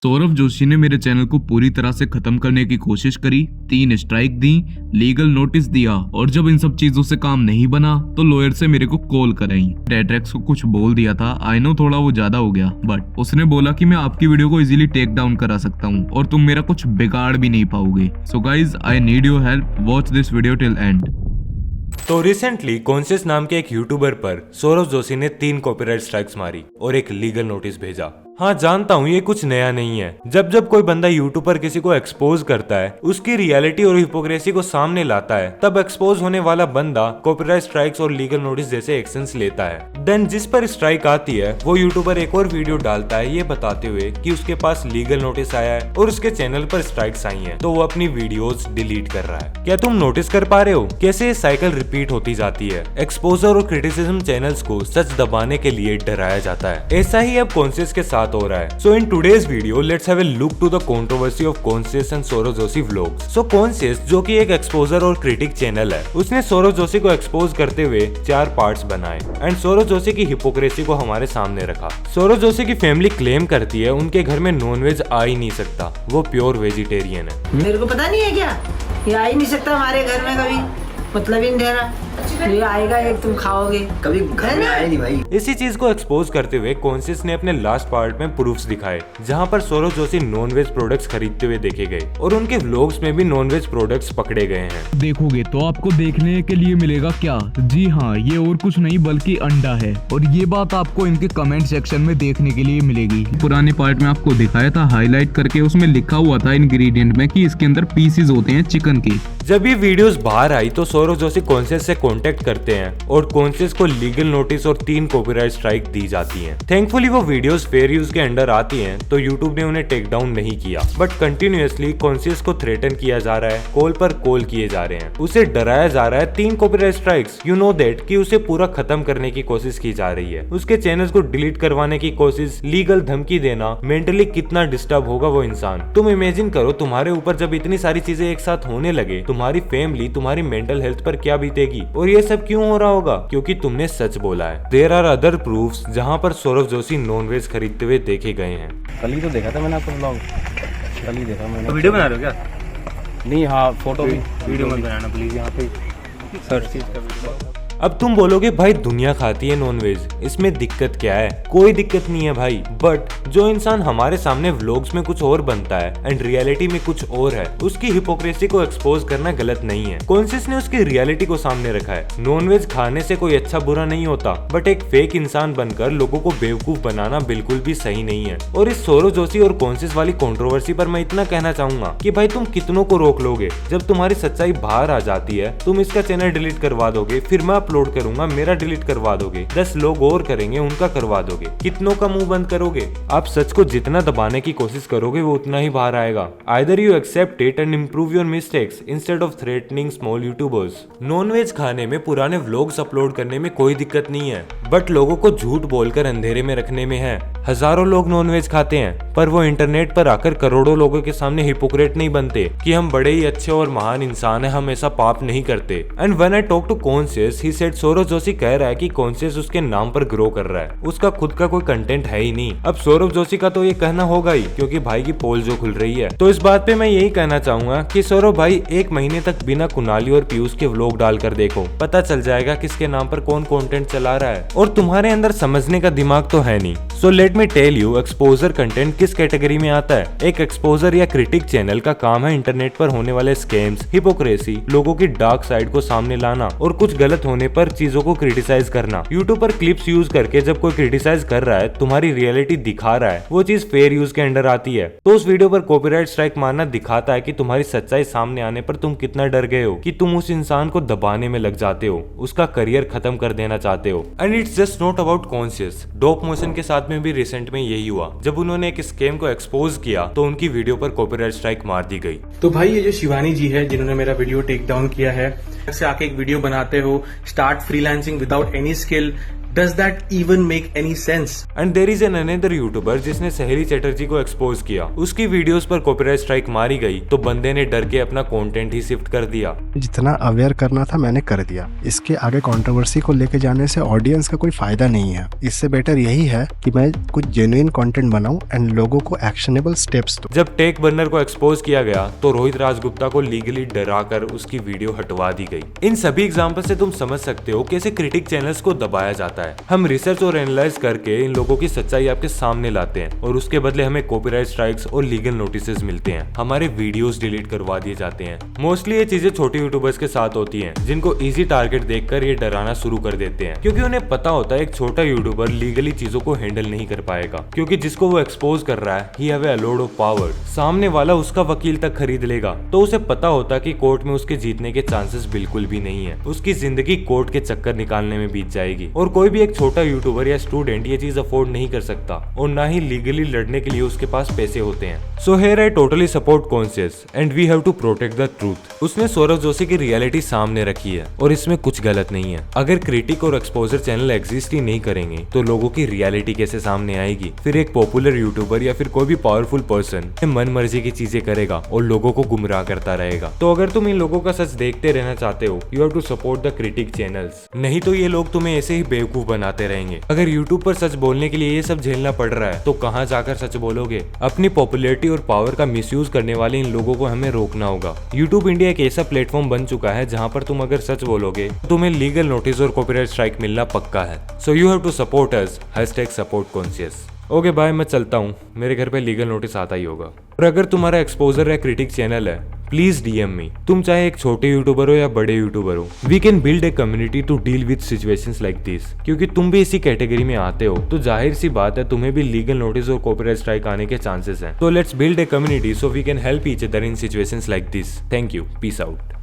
सौरभ जोशी ने मेरे चैनल को पूरी तरह से खत्म करने की कोशिश करी, 3 स्ट्राइक दी, लीगल नोटिस दिया और जब इन सब चीजों से काम नहीं बना तो लॉयर से मेरे को कॉल कराई। डेट्रेक्स को कुछ बोल दिया था, आई नो थोड़ा वो ज्यादा हो गया, बट उसने बोला कि मैं आपकी वीडियो को इजीली टेक डाउन करा सकता हूँ और तुम मेरा कुछ बिगाड़ भी नहीं पाओगे। So guys, I need your help, watch this video till and. तो रिसेंटली कॉन्शियस नाम के एक यूट्यूबर पर सौरभ जोशी ने 3 कॉपीराइट स्ट्राइक्स मारी और एक लीगल नोटिस भेजा। हाँ, जानता हूँ ये कुछ नया नहीं है। जब जब कोई बंदा यूट्यूब पर किसी को एक्सपोज करता है, उसकी रियलिटी और हिपोक्रेसी को सामने लाता है, तब एक्सपोज होने वाला बंदा कॉपीराइट स्ट्राइक्स और लीगल नोटिस जैसे एक्शंस लेता है। देन जिस पर स्ट्राइक आती है वो यूट्यूबर एक और वीडियो डालता है ये बताते हुए कि उसके पास लीगल नोटिस आया है और उसके चैनल पर स्ट्राइक्स आई हैं, तो वो अपनी वीडियोस डिलीट कर रहा है। क्या तुम नोटिस कर पा रहे हो कैसे ये साइकिल रिपीट होती जाती है? एक्सपोजर और क्रिटिसिज्म चैनल्स को सच दबाने के लिए डराया जाता है। ऐसा ही अब कॉन्शियस के साथ हो रहा है। So in today's video, let's have a look to the controversy of Conscious and Saurabh Joshi vlogs. So Conscious, जो कि एक एक्सपोजर और क्रिटिक चैनल है, उसने सौरभ जोशी को एक्सपोज करते हुए 4 पार्ट्स बनाए एंड सौरभ जोशी की हिपोक्रेसी को हमारे सामने रखा। सौरभ जोशी की फैमिली क्लेम करती है उनके घर में नॉनवेज आ ही नहीं सकता, वो प्योर वेजिटेरियन है। मेरे को पता नहीं है क्या, ये आ ही नहीं सकता हमारे घर में कभी, मतलब ही नहीं दे रहा। ये आएगा एक, तुम खाओगे, कभी घर में आए नहीं भाई। इसी चीज को एक्सपोज करते हुए कॉन्शियस ने अपने लास्ट पार्ट में प्रूफ्स दिखाए, जहां पर सौरभ जोशी नॉनवेज प्रोडक्ट्स खरीदते हुए देखे गए और उनके व्लॉग्स में भी नॉनवेज प्रोडक्ट्स पकड़े गए हैं। देखोगे तो आपको देखने के लिए मिलेगा क्या? जी हाँ, ये और कुछ नहीं बल्कि अंडा है और ये बात आपको इनके कमेंट सेक्शन में देखने के लिए मिलेगी। पुराने पार्ट में आपको दिखाया था हाईलाइट करके, उसमें लिखा हुआ था इंग्रेडिएंट में कि इसके अंदर पीसेस होते हैं चिकन के। जब ये वीडियोस बाहर आई तो सौरभ जोशी कॉन्शियस से कांटेक्ट करते हैं और कॉन्शियस को लीगल नोटिस और 3 कॉपीराइट स्ट्राइक दी जाती हैं। थैंकफुली वो वीडियोस फेयर यूज के अंडर आती हैं, तो यूट्यूब ने उन्हें टेक डाउन नहीं किया, बट कंटिन्यूअसली कॉन्शियस को थ्रेटन किया जा रहा है, कॉल पर कॉल किए जा रहे हैं, उसे डराया जा रहा है 3 copyright strikes, you know that, कि उसे पूरा खत्म करने की कोशिश की जा रही है, उसके चैनल्स को डिलीट करवाने की कोशिश, लीगल धमकी देना। मेंटली कितना डिस्टर्ब होगा वो इंसान। तुम इमेजिन करो, तुम्हारे ऊपर जब इतनी सारी चीजें एक साथ होने लगे, तुम्हारी फैमिली, तुम्हारी मेंटल हेल्थ पर क्या बीतेगी? और ये सब क्यों हो रहा होगा? क्योंकि तुमने सच बोला है। देयर आर अदर प्रूफ्स जहां पर सौरभ जोशी नॉनवेज खरीदते हुए देखे गए हैं। कल ही तो देखा था मैंने आपका ब्लॉग, कल ही देखा मैंने। तो वीडियो बना रहे हो क्या? नहीं, हाँ फोटो भी। वीडियो मत बनाना प्लीज, यहाँ पे सर्च चीज का वीडियो। अब तुम बोलोगे भाई दुनिया खाती है नॉनवेज, इसमें दिक्कत क्या है? कोई दिक्कत नहीं है भाई, बट जो इंसान हमारे सामने व्लॉग्स में कुछ और बनता है एंड रियलिटी में कुछ और है, उसकी हिपोक्रेसी को एक्सपोज करना गलत नहीं है। कॉन्शियस ने उसकी रियलिटी को सामने रखा है। नॉनवेज खाने से कोई अच्छा बुरा नहीं होता, बट एक फेक इंसान बनकर लोगों को बेवकूफ बनाना बिल्कुल भी सही नहीं है। और इस सौरभ जोशी और कॉन्शियस वाली कंट्रोवर्सी पर मैं इतना कहना चाहूंगा कि भाई तुम कितनों को रोक लोगे? जब तुम्हारी सच्चाई बाहर आ जाती है, तुम इसका चैनल डिलीट करवा दोगे, फिर मैं अपलोड करूंगा, मेरा डिलीट करवा दोगे, 10 लोग और करेंगे, उनका करवा दोगे। कितनों का मुंह बंद करोगे? आप सच को जितना दबाने की कोशिश करोगे वो उतना ही बाहर आएगा। Either you accept it and improve your mistakes instead of threatening small YouTubers. Nonveg खाने में, पुराने व्लॉग्स अपलोड करने में कोई दिक्कत नहीं है, बट लोगों को झूठ बोलकर अंधेरे में रखने में है। हजारों लोग नॉनवेज खाते हैं, पर वो इंटरनेट पर आकर करोड़ों लोगों के सामने हिपोक्रेट नहीं बनते कि हम बड़े ही अच्छे और महान इंसान हैं, हम ऐसा पाप नहीं करते। And when I talk to conscious, he said Saurabh Joshi कह रहा है कि कॉन्शियस उसके नाम पर ग्रो कर रहा है, उसका खुद का कोई कंटेंट है ही नहीं। अब सौरभ जोशी का तो ये कहना होगा ही, क्योंकि भाई की पोल जो खुल रही है। तो इस बात पे मैं यही कहना चाहूंगा कि सौरभ भाई 1 महीने तक बिना कुणाली और पीयूष के व्लॉग डालकर देखो, पता चल जाएगा किसके नाम पर कौन कंटेंट चला रहा है। और तुम्हारे अंदर समझने का दिमाग तो है नहीं। So let me tell you, exposure content किस कैटेगरी में आता है? एक एक्सपोजर या क्रिटिक चैनल का काम है इंटरनेट पर होने वाले स्कैम्स, हिपोक्रेसी, लोगों की डार्क साइड को सामने लाना और कुछ गलत होने पर चीजों को क्रिटिसाइज करना। यूट्यूब पर क्लिप्स यूज करके जब कोई क्रिटिसाइज कर रहा है, तुम्हारी रियलिटी दिखा रहा है, वो चीज फेयर यूज के अंडर आती है, तो उस वीडियो पर कॉपीराइट स्ट्राइक मारना दिखाता है कि तुम्हारी सच्चाई सामने आने पर तुम कितना डर गए हो, कि तुम उस इंसान को दबाने में लग जाते हो, उसका करियर खत्म कर देना चाहते हो। And it's just not about conscious. Dope motion के साथ में भी रिसेंट में यही हुआ, जब उन्होंने एक स्कैम को एक्सपोज किया तो उनकी वीडियो पर कॉपीराइट स्ट्राइक मार दी गई। तो भाई ये जो शिवानी जी है जिन्होंने मेरा वीडियो टेक डाउन किया है, से आके एक वीडियो बनाते हो, start freelancing without any skill, Does that even make any sense? And there is an another YouTuber जिसने सहेली चटर्जी को एक्सपोज किया। उसकी वीडियोस पर कॉपीराइट स्ट्राइक मारी गई तो बंदे ने डर के अपना कंटेंट ही शिफ्ट कर दिया। जितना अवेयर करना था मैंने कर दिया। इसके आगे कंट्रोवर्सी को लेके जाने से ऑडियंस का कोई फायदा नहीं है। इससे बेटर यही है कि मैं कुछ जेन्युइन कंटेंट बनाऊं एंड लोगों को एक्शनेबल स्टेप्स दूं। जब टेक बर्नर को एक्सपोज किया गया तो रोहित राजगुप्ता को लीगली डराकर उसकी वीडियो हटवा दी गई। इन सभी एग्जांपल से तुम समझ सकते हो कैसे क्रिटिक चैनल्स को दबाया जाता है। हम रिसर्च और एनालाइज करके इन लोगों की सच्चाई आपके सामने लाते हैं और उसके बदले हमें कॉपीराइट स्ट्राइक्स और लीगल नोटिसेस मिलते हैं। हमारे वीडियोस डिलीट करवा दिए जाते हैं। मोस्टली ये चीजें छोटे यूट्यूबर्स के साथ होती हैं, जिनको इजी टारगेट देखकर ये डराना शुरू कर देते हैं, क्योंकि उन्हें पता होता है एक छोटा यूट्यूबर लीगली चीजों को हैंडल नहीं कर पाएगा, क्योंकि जिसको वो एक्सपोज कर रहा है he have a lot of power. सामने वाला उसका वकील तक खरीद लेगा, तो उसे पता होता कि कोर्ट में उसके जीतने के चांसेस बिल्कुल भी नहीं है। उसकी जिंदगी कोर्ट के चक्कर निकालने में बीत जाएगी और कोई भी एक छोटा यूट्यूबर या स्टूडेंट ये चीज अफोर्ड नहीं कर सकता और ना ही लीगली लड़ने के लिए उसके पास पैसे होते हैं। So here I totally support conscious and we have to protect the truth. उसने सौरव जोशी की रियलिटी सामने रखी है और इसमें कुछ गलत नहीं है। अगर क्रिटिक और एक्सपोजर चैनल एग्जिस्ट ही नहीं करेंगे तो लोगों की रियलिटी कैसे सामने आएगी? फिर एक पॉपुलर यूट्यूबर या फिर कोई भी पावरफुल पर्सन मन मर्जी की चीजें करेगा और लोगों को गुमराह करता रहेगा। तो अगर तुम इन लोगों का सच देखते रहना चाहते हो, you have to support the critic channels, नहीं तो ये लोग तुम्हें ऐसे ही बेवकूफ बनाते रहेंगे। अगर यूट्यूब पर सच बोलने के लिए ये सब झेलना पड़ रहा है तो कहाँ जाकर सच बोलोगे? अपनी पॉपुलैरिटी और पावर का मिसयूज करने वाले इन लोगों को हमें रोकना होगा। यूट्यूब इंडिया एक ऐसा प्लेटफॉर्म बन चुका है जहाँ पर तुम अगर सच बोलोगे तो तुम्हें लीगल नोटिस और कॉपीराइट स्ट्राइक मिलना पक्का है। So you have to support us, #support okay bye, मैं चलता हूँ। मेरे घर पे लीगल नोटिस आता ही होगा। और अगर तुम्हारा एक्सपोजर या क्रिटिक चैनल है, प्लीज डीएम मी। तुम चाहे एक छोटे यूट्यूबर हो या बड़े यूट्यूबर हो, we can build a community to deal with situations like this. क्योंकि तुम भी इसी कैटेगरी में आते हो तो जाहिर सी बात है तुम्हें भी लीगल नोटिस और कॉपीराइट स्ट्राइक आने के चांसेस हैं। तो let's build a community so we can help each other in situations like this. Thank you, peace out.